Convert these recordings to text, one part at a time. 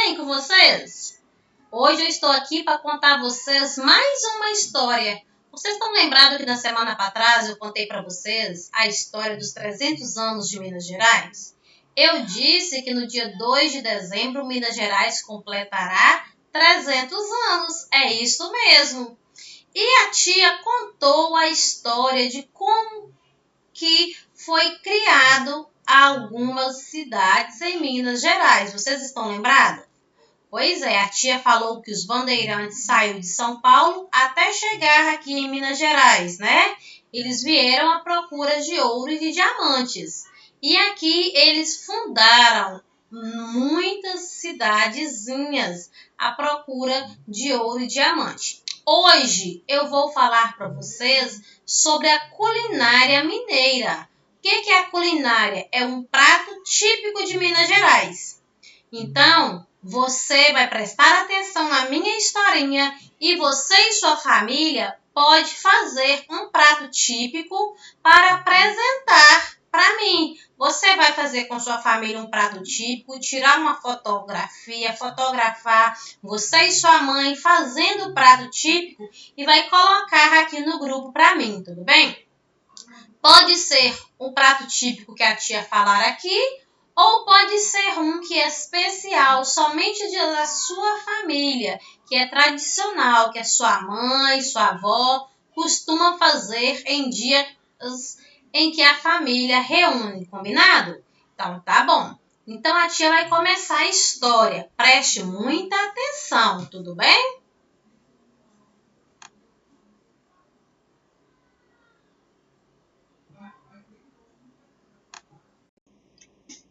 bem com vocês? Hoje eu estou aqui para contar a vocês mais uma história. Vocês estão lembrados que na semana para trás eu contei para vocês a história dos 300 anos de Minas Gerais? Eu disse que no dia 2 de dezembro Minas Gerais completará 300 anos. É isso mesmo. E a tia contou a história de como que foi criado algumas cidades em Minas Gerais. Vocês estão lembrados? Pois é, a tia falou que os bandeirantes saíram de São Paulo até chegar aqui em Minas Gerais, né? Eles vieram à procura de ouro e de diamantes. E aqui eles fundaram muitas cidadezinhas à procura de ouro e diamante. Hoje eu vou falar para vocês sobre a culinária mineira. O que é a culinária? É um prato típico de Minas Gerais. Então, você vai prestar atenção na minha historinha e você e sua família pode fazer um prato típico para apresentar para mim. Você vai fazer com sua família um prato típico, tirar uma fotografia, fotografar você e sua mãe fazendo o prato típico e vai colocar aqui no grupo para mim, tudo bem? Pode ser um prato típico que a tia falar aqui, ou pode ser um que é especial, somente da sua família, que é tradicional, que a sua mãe, sua avó costuma fazer em dias em que a família reúne, combinado? Então, tá bom. Então, a tia vai começar a história. Preste muita atenção, tudo bem?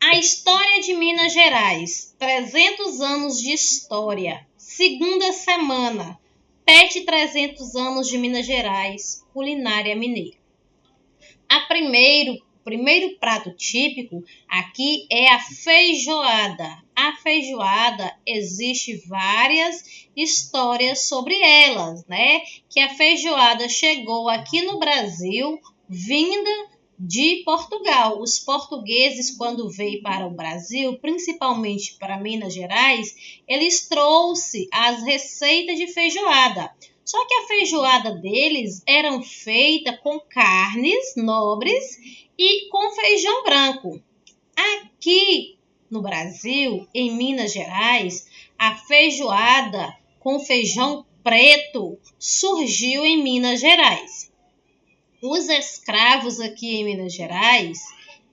A história de Minas Gerais, 300 anos de história, segunda semana, PET 300 anos de Minas Gerais, culinária mineira. Primeiro prato típico aqui é a feijoada. A feijoada, existe várias histórias sobre elas, né? Que a feijoada chegou aqui no Brasil vinda de Portugal. Os portugueses, quando veio para o Brasil, principalmente para Minas Gerais, eles trouxeram as receitas de feijoada. Só que a feijoada deles eram feita com carnes nobres e com feijão branco. Aqui no Brasil, em Minas Gerais, a feijoada com feijão preto surgiu em Minas Gerais. Os escravos aqui em Minas Gerais,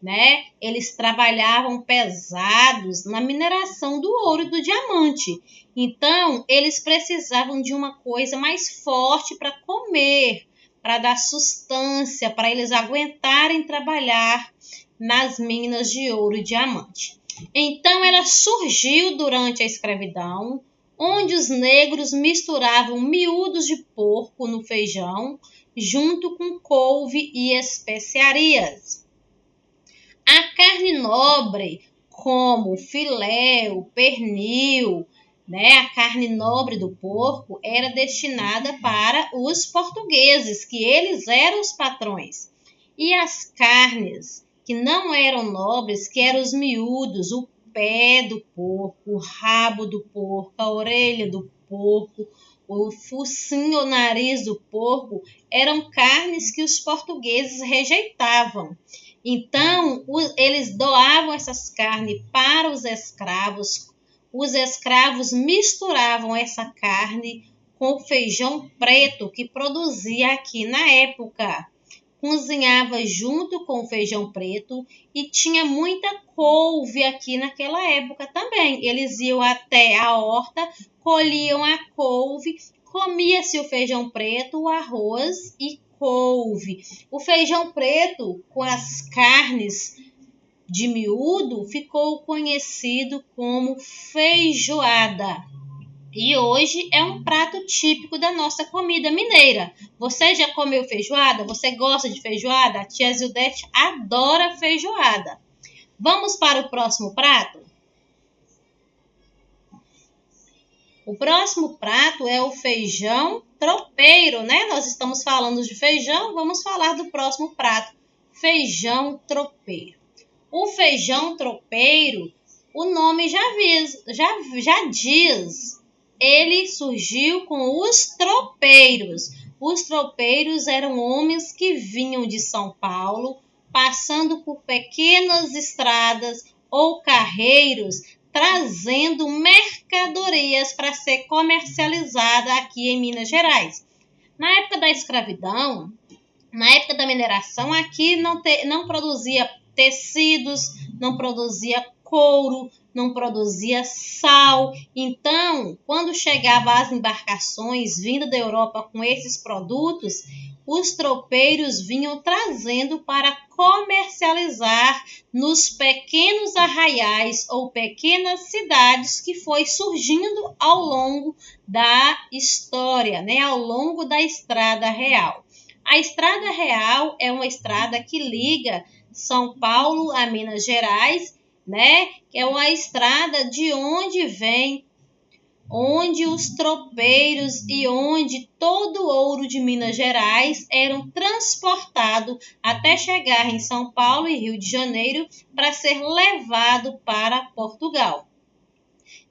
né, eles trabalhavam pesados na mineração do ouro e do diamante. Então, eles precisavam de uma coisa mais forte para comer, para dar sustância, para eles aguentarem trabalhar nas minas de ouro e diamante. Então, ela surgiu durante a escravidão, onde os negros misturavam miúdos de porco no feijão, junto com couve e especiarias. A carne nobre, como o filé, o pernil, né, a carne nobre do porco, era destinada para os portugueses, que eles eram os patrões. E as carnes que não eram nobres, que eram os miúdos, o pé do porco, o rabo do porco, a orelha do porco, o focinho ou nariz do porco, eram carnes que os portugueses rejeitavam. Então, eles doavam essas carnes para os escravos. Os escravos misturavam essa carne com o feijão preto que produzia aqui na época. Cozinhava junto com o feijão preto e tinha muita couve aqui naquela época também. Eles iam até a horta, colhiam a couve, comia-se o feijão preto, o arroz e couve. O feijão preto com as carnes de miúdo ficou conhecido como feijoada. E hoje é um prato típico da nossa comida mineira. Você já comeu feijoada? Você gosta de feijoada? A tia Zildete adora feijoada. Vamos para o próximo prato? O próximo prato é o feijão tropeiro, né? Nós estamos falando de feijão, vamos falar do próximo prato, feijão tropeiro. O feijão tropeiro O nome já diz. Ele surgiu com os tropeiros. Os tropeiros eram homens que vinham de São Paulo, passando por pequenas estradas ou carreiros, trazendo mercadorias para ser comercializada aqui em Minas Gerais. Na época da escravidão, na época da mineração, aqui não produzia tecidos, não produzia couro, não produzia sal. Então, quando chegavam as embarcações vindas da Europa com esses produtos, os tropeiros vinham trazendo para comercializar nos pequenos arraiais ou pequenas cidades que foi surgindo ao longo da história, né? Ao longo da Estrada Real. A Estrada Real é uma estrada que liga São Paulo a Minas Gerais, né? Que é uma estrada de onde os tropeiros e onde todo o ouro de Minas Gerais eram transportados até chegar em São Paulo e Rio de Janeiro para ser levado para Portugal.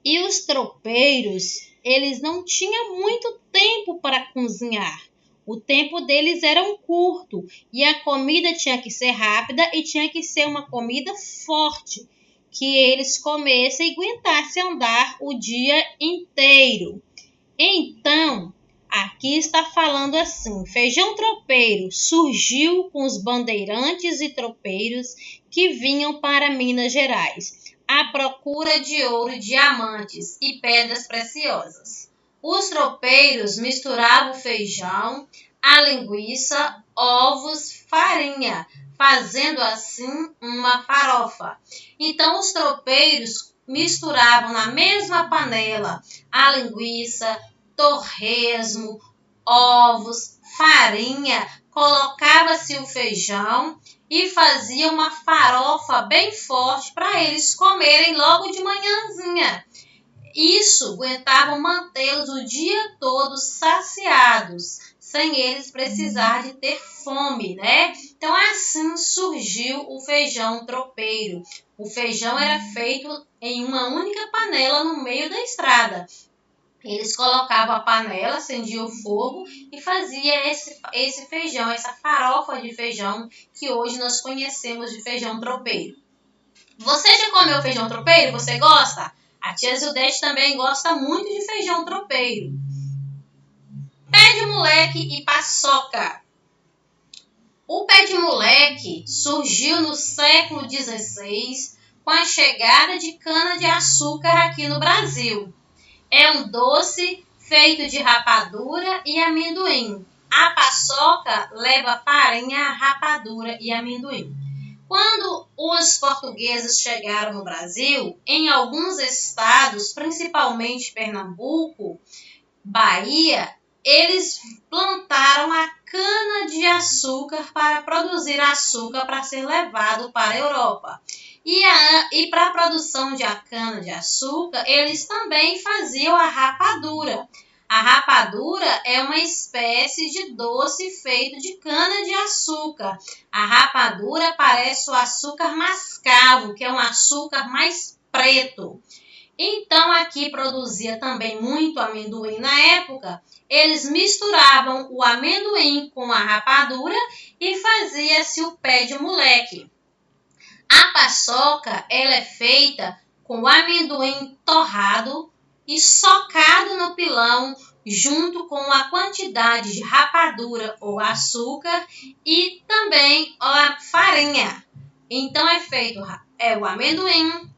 E os tropeiros, eles não tinham muito tempo para cozinhar. O tempo deles era curto e a comida tinha que ser rápida e tinha que ser uma comida forte, que eles comessem e aguentassem andar o dia inteiro. Então, aqui está falando assim: feijão tropeiro surgiu com os bandeirantes e tropeiros que vinham para Minas Gerais, à procura de ouro, diamantes e pedras preciosas. Os tropeiros misturavam feijão, a linguiça, ovos, farinha, fazendo assim uma farofa. Então, os tropeiros misturavam na mesma panela a linguiça, torresmo, ovos, farinha, colocava-se o feijão e fazia uma farofa bem forte para eles comerem logo de manhãzinha. Isso aguentava mantê-los o dia todo saciados, sem eles precisar de ter fome, né? Então assim surgiu o feijão tropeiro. O feijão era feito em uma única panela no meio da estrada. Eles colocavam a panela, acendiam o fogo e fazia esse feijão, essa farofa de feijão que hoje nós conhecemos de feijão tropeiro. Você já comeu feijão tropeiro? Você gosta? A tia Zildete também gosta muito de feijão tropeiro. Pé de moleque e paçoca. O pé de moleque surgiu no século XVI com a chegada de cana-de-açúcar aqui no Brasil. É um doce feito de rapadura e amendoim. A paçoca leva farinha, rapadura e amendoim. Quando os portugueses chegaram no Brasil, em alguns estados, principalmente Pernambuco, Bahia, eles plantaram a cana-de-açúcar para produzir açúcar para ser levado para a Europa. E para a produção de cana-de-açúcar, eles também faziam a rapadura. A rapadura é uma espécie de doce feito de cana-de-açúcar. A rapadura parece o açúcar mascavo, que é um açúcar mais preto. Então, aqui produzia também muito amendoim na época. Eles misturavam o amendoim com a rapadura e fazia-se o pé de moleque. A paçoca, ela é feita com o amendoim torrado e socado no pilão, junto com a quantidade de rapadura ou açúcar e também a farinha. Então, é feito o amendoim,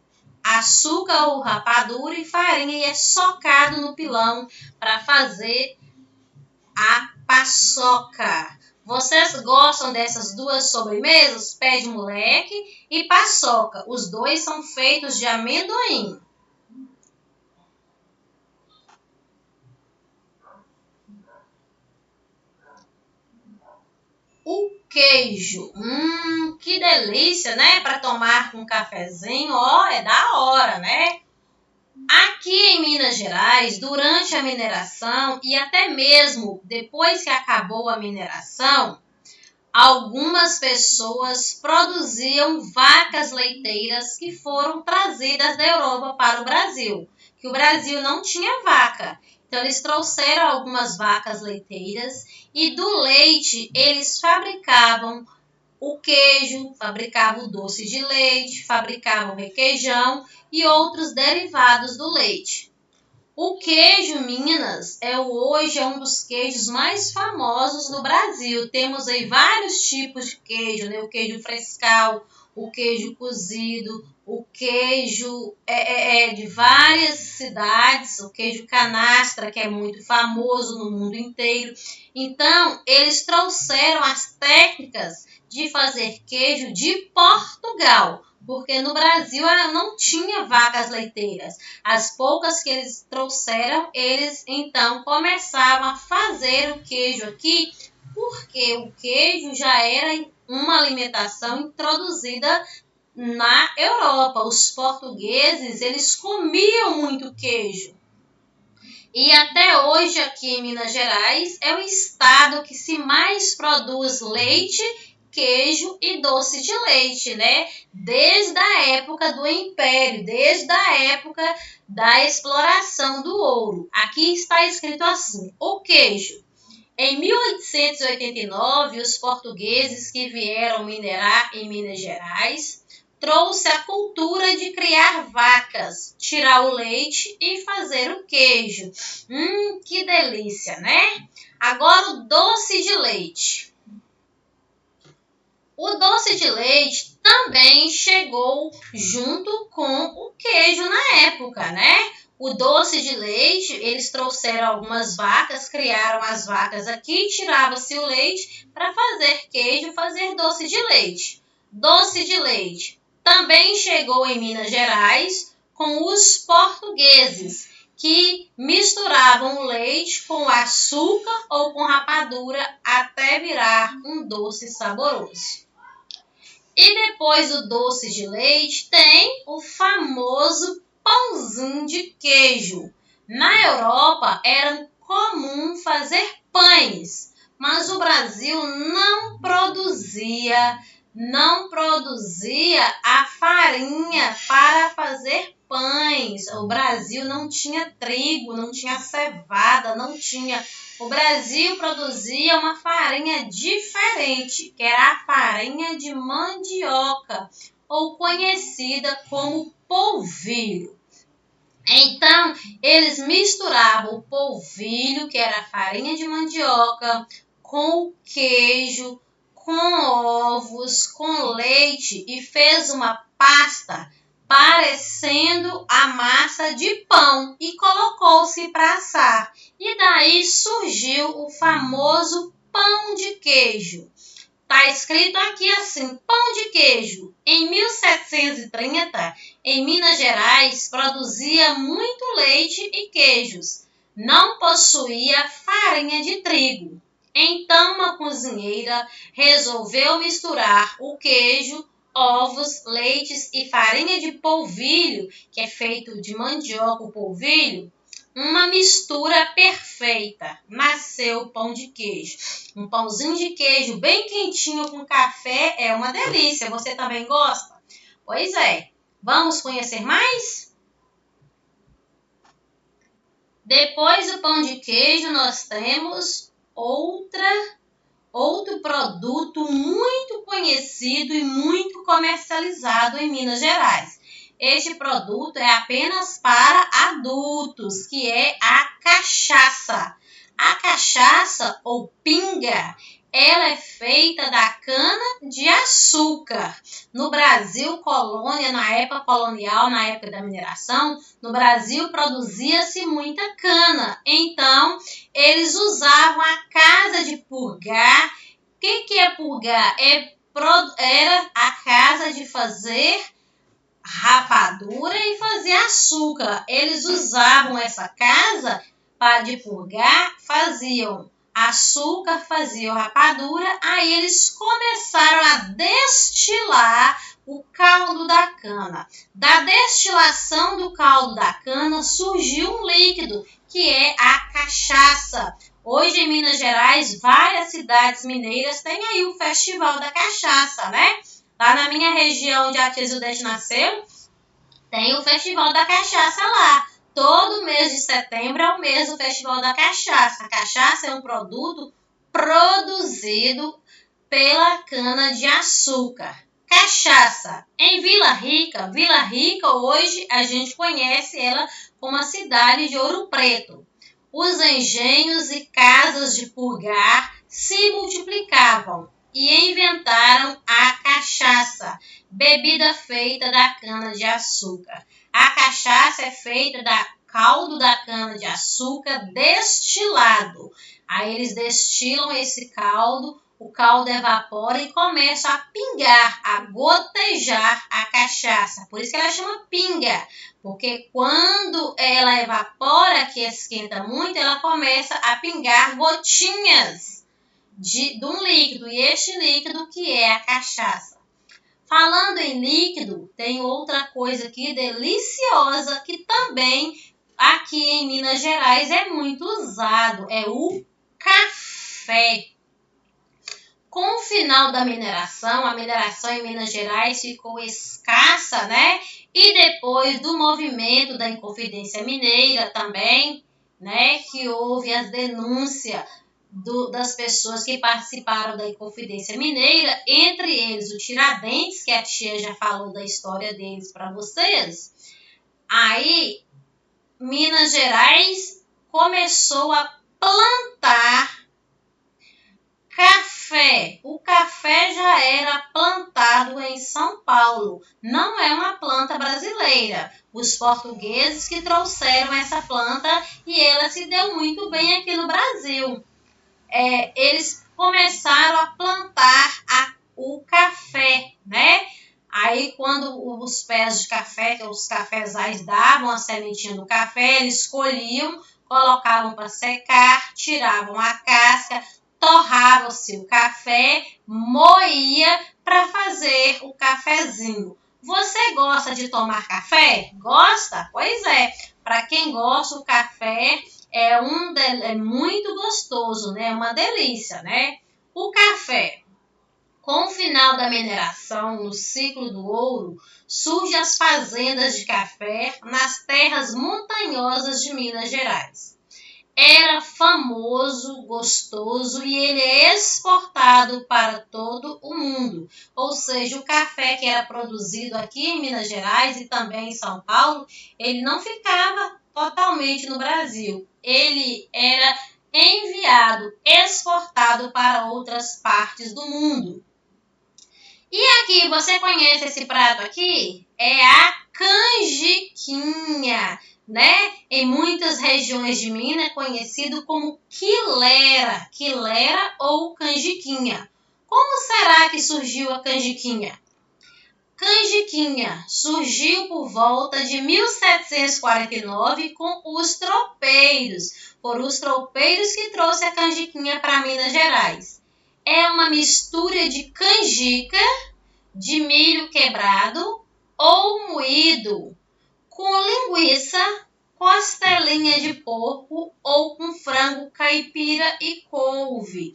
açúcar ou rapadura e farinha e é socado no pilão para fazer a paçoca. Vocês gostam dessas duas sobremesas? Pé de moleque e paçoca. Os dois são feitos de amendoim. O queijo. Que delícia, né? Para tomar com um cafezinho, ó, é da hora, né? Aqui em Minas Gerais, durante a mineração e até mesmo depois que acabou a mineração, algumas pessoas produziam vacas leiteiras que foram trazidas da Europa para o Brasil, que o Brasil não tinha vaca. Então, eles trouxeram algumas vacas leiteiras e do leite eles fabricavam o queijo, fabricavam o doce de leite, fabricavam o requeijão e outros derivados do leite. O queijo Minas hoje é um dos queijos mais famosos no Brasil. Temos aí vários tipos de queijo, né? O queijo frescal, o queijo cozido, o queijo de várias cidades, o queijo canastra, que é muito famoso no mundo inteiro. Então, eles trouxeram as técnicas de fazer queijo de Portugal, porque no Brasil não tinha vacas leiteiras. As poucas que eles trouxeram, eles então começaram a fazer o queijo aqui, porque o queijo já era uma alimentação introduzida na Europa. Os portugueses, eles comiam muito queijo. E até hoje aqui em Minas Gerais é o estado que se mais produz leite, queijo e doce de leite, né? Desde a época do Império, desde a época da exploração do ouro. Aqui está escrito assim: o queijo. Em 1889, os portugueses que vieram minerar em Minas Gerais trouxe a cultura de criar vacas, tirar o leite e fazer o queijo. Que delícia, né? Agora o doce de leite. O doce de leite também chegou junto com o queijo na época, né? O doce de leite, eles trouxeram algumas vacas, criaram as vacas aqui, tirava-se o leite para fazer queijo, fazer doce de leite. Doce de leite também chegou em Minas Gerais com os portugueses, que misturavam o leite com açúcar ou com rapadura até virar um doce saboroso. E depois do doce de leite tem o famoso pãozinho de queijo. Na Europa era comum fazer pães, mas o Brasil não produzia a farinha para fazer pães. O Brasil não tinha trigo, não tinha cevada, não tinha. O Brasil produzia uma farinha diferente, que era a farinha de mandioca, ou conhecida como polvilho. Então, eles misturavam o polvilho, que era a farinha de mandioca, com o queijo, com ovos, com leite e fez uma pasta parecendo a massa de pão e colocou-se para assar. E daí surgiu o famoso pão de queijo. Está escrito aqui assim: pão de queijo. Em 1730, em Minas Gerais, produzia muito leite e queijos. Não possuía farinha de trigo. Então, uma cozinheira resolveu misturar o queijo, ovos, leites e farinha de polvilho, que é feito de mandioca, o polvilho. Uma mistura perfeita. Nasceu o pão de queijo. Um pãozinho de queijo bem quentinho com café é uma delícia. Você também gosta? Pois é. Vamos conhecer mais? Depois do pão de queijo, nós temos outro produto muito conhecido e muito comercializado em Minas Gerais. Este produto é apenas para adultos, que é a cachaça. A cachaça ou pinga, ela é feita da cana de açúcar. No Brasil, colônia, na época colonial, na época da mineração, no Brasil produzia-se muita cana. Então, eles usavam a casa de purgar. O que é purgar? Era a casa de fazer rapadura e fazer açúcar. Eles usavam essa casa de purgar, faziam açúcar, faziam rapadura, aí eles começaram a destilar o caldo da cana. Da destilação do caldo da cana surgiu um líquido, que é a cachaça. Hoje em Minas Gerais, várias cidades mineiras têm aí o Festival da Cachaça, né? Lá na minha região onde a tia Zildete nasceu, tem o Festival da Cachaça lá. Todo mês de setembro é o mês do Festival da Cachaça. A cachaça é um produto produzido pela cana-de-açúcar. Cachaça. Em Vila Rica hoje a gente conhece ela como a cidade de Ouro Preto. Os engenhos e casas de purgar se multiplicavam e inventaram a cachaça, bebida feita da cana-de-açúcar. A cachaça é feita da caldo da cana-de-açúcar destilado. Aí eles destilam esse caldo, o caldo evapora e começa a pingar, a gotejar a cachaça. Por isso que ela chama pinga, porque quando ela evapora, que esquenta muito, ela começa a pingar gotinhas de um líquido, e este líquido que é a cachaça. Falando em líquido, tem outra coisa aqui deliciosa que também aqui em Minas Gerais é muito usado, é o café. Com o final da mineração, a mineração em Minas Gerais ficou escassa, né? E depois do movimento da Inconfidência Mineira também, né? Que houve as denúncias das pessoas que participaram da Inconfidência Mineira, entre eles o Tiradentes, que a tia já falou da história deles para vocês. Aí, Minas Gerais começou a plantar café. O café já era plantado em São Paulo. Não é uma planta brasileira. Os portugueses que trouxeram essa planta e ela se deu muito bem aqui no Brasil. Eles começaram a plantar o café, né? Aí, quando os pés de café, que os cafezais davam a sementinha do café, eles colhiam, colocavam para secar, tiravam a casca, torrava-se o café, moía para fazer o cafezinho. Você gosta de tomar café? Gosta? Pois é. Para quem gosta, o café é muito gostoso, né? É uma delícia, né? O café. Com o final da mineração, no ciclo do ouro, surgem as fazendas de café nas terras montanhosas de Minas Gerais. Era famoso, gostoso e ele é exportado para todo o mundo. Ou seja, o café que era produzido aqui em Minas Gerais e também em São Paulo, ele não ficava totalmente no Brasil. Ele era enviado, exportado para outras partes do mundo. E aqui, você conhece esse prato aqui? É a canjiquinha, né? Em muitas regiões de Minas é conhecido como quilera ou canjiquinha. Como será que surgiu a canjiquinha? Canjiquinha surgiu por volta de 1749 com os tropeiros. Foram os tropeiros que trouxe a canjiquinha para Minas Gerais. É uma mistura de canjica, de milho quebrado ou moído, com linguiça, costelinha de porco ou com frango caipira e couve.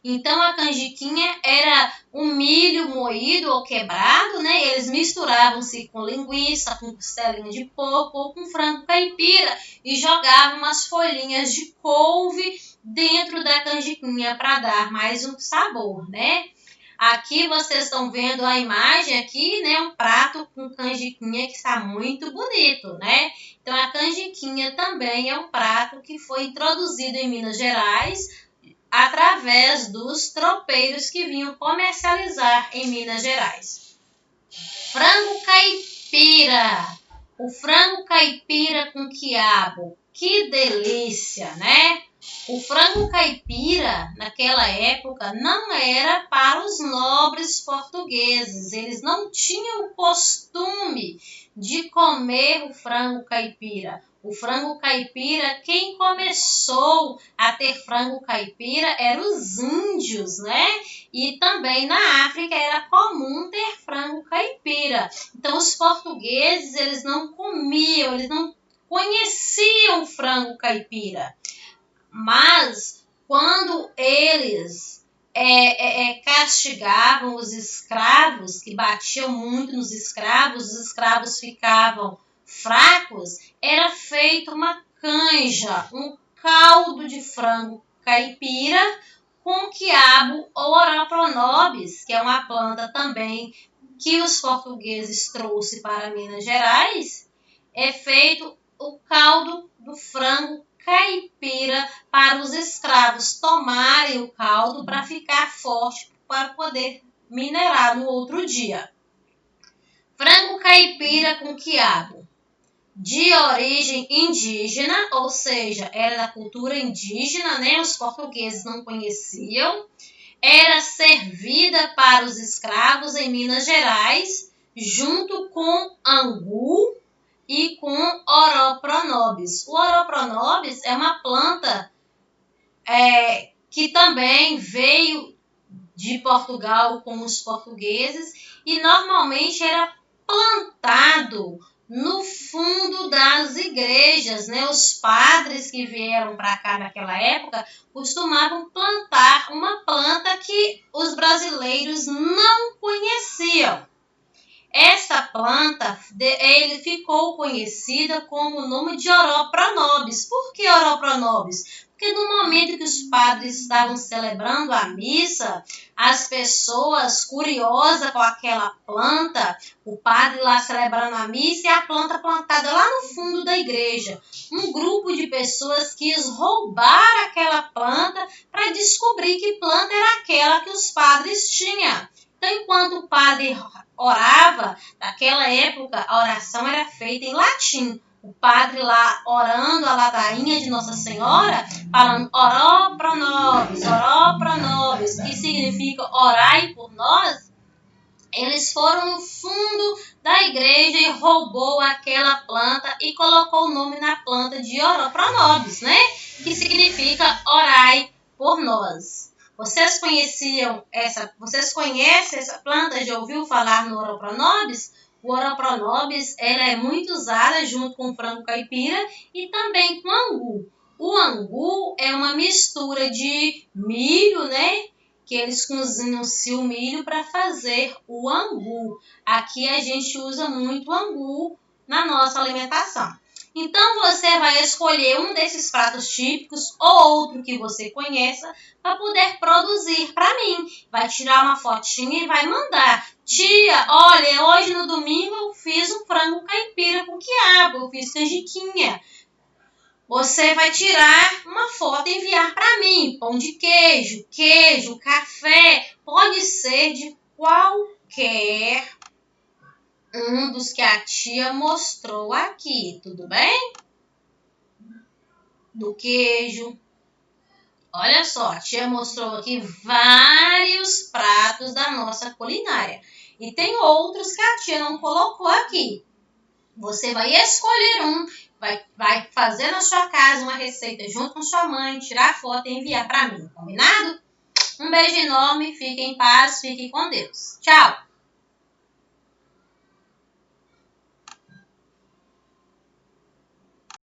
Então a canjiquinha era um milho moído ou quebrado, né? Eles misturavam-se com linguiça, com costelinha de porco ou com frango caipira e jogavam umas folhinhas de couve dentro da canjiquinha para dar mais um sabor, né? Aqui vocês estão vendo a imagem aqui, né? Um prato com canjiquinha que está muito bonito, né? Então a canjiquinha também é um prato que foi introduzido em Minas Gerais através dos tropeiros que vinham comercializar em Minas Gerais. Frango caipira. O frango caipira com quiabo. Que delícia, né? O frango caipira, naquela época, não era para os nobres portugueses. Eles não tinham o costume de comer o frango caipira. O frango caipira, quem começou a ter frango caipira eram os índios, né? E também na África era comum ter frango caipira. Então, os portugueses, eles não comiam, eles não conheciam o frango caipira. Mas quando eles castigavam os escravos, que batiam muito nos escravos, os escravos ficavam fracos, era feita uma canja, um caldo de frango caipira com quiabo ou Oroponobis, que é uma planta também que os portugueses trouxeram para Minas Gerais. É feito o caldo do frango caipira para os escravos tomarem o caldo para ficar forte, para poder minerar no outro dia. Frango caipira com quiabo, de origem indígena, ou seja, era da cultura indígena, né? Os portugueses não conheciam. Era servida para os escravos em Minas Gerais, junto com angu e com Oroponobis. O Oroponobis é uma planta que também veio de Portugal com os portugueses e normalmente era plantado no fundo das igrejas, né? Os padres que vieram para cá naquela época costumavam plantar uma planta que os brasileiros não conheciam. Essa planta ele ficou conhecida como o nome de Oroponobis. Por que Oroponobis? Porque no momento que os padres estavam celebrando a missa, as pessoas curiosas com aquela planta, o padre lá celebrando a missa e a planta plantada lá no fundo da igreja. Um grupo de pessoas quis roubar aquela planta para descobrir que planta era aquela que os padres tinham. Então, enquanto o padre orava, naquela época a oração era feita em latim. O padre lá orando a ladainha de Nossa Senhora, falando oró pro nobis, que significa orai por nós. Eles foram no fundo da igreja e roubou aquela planta e colocou o nome na planta de Oroponobis, né? Que significa orai por nós. Vocês conhecem essa planta? Já ouviu falar no Oroponobis? O Oroponobis ela é muito usada junto com o frango caipira e também com angu. O angu é uma mistura de milho, né? Que eles cozinham-se o milho para fazer o angu. Aqui a gente usa muito angu na nossa alimentação. Então, você vai escolher um desses pratos típicos ou outro que você conheça para poder produzir para mim. Vai tirar uma fotinha e vai mandar. Tia, olha, hoje no domingo eu fiz um frango caipira com quiabo, eu fiz canjiquinha. Você vai tirar uma foto e enviar para mim. Pão de queijo, café, pode ser de qualquer um dos que a tia mostrou aqui, tudo bem? Do queijo. Olha só, a tia mostrou aqui vários pratos da nossa culinária. E tem outros que a tia não colocou aqui. Você vai escolher um, vai fazer na sua casa uma receita junto com sua mãe, tirar foto e enviar para mim, combinado? Um beijo enorme, fiquem em paz, fiquem com Deus. Tchau!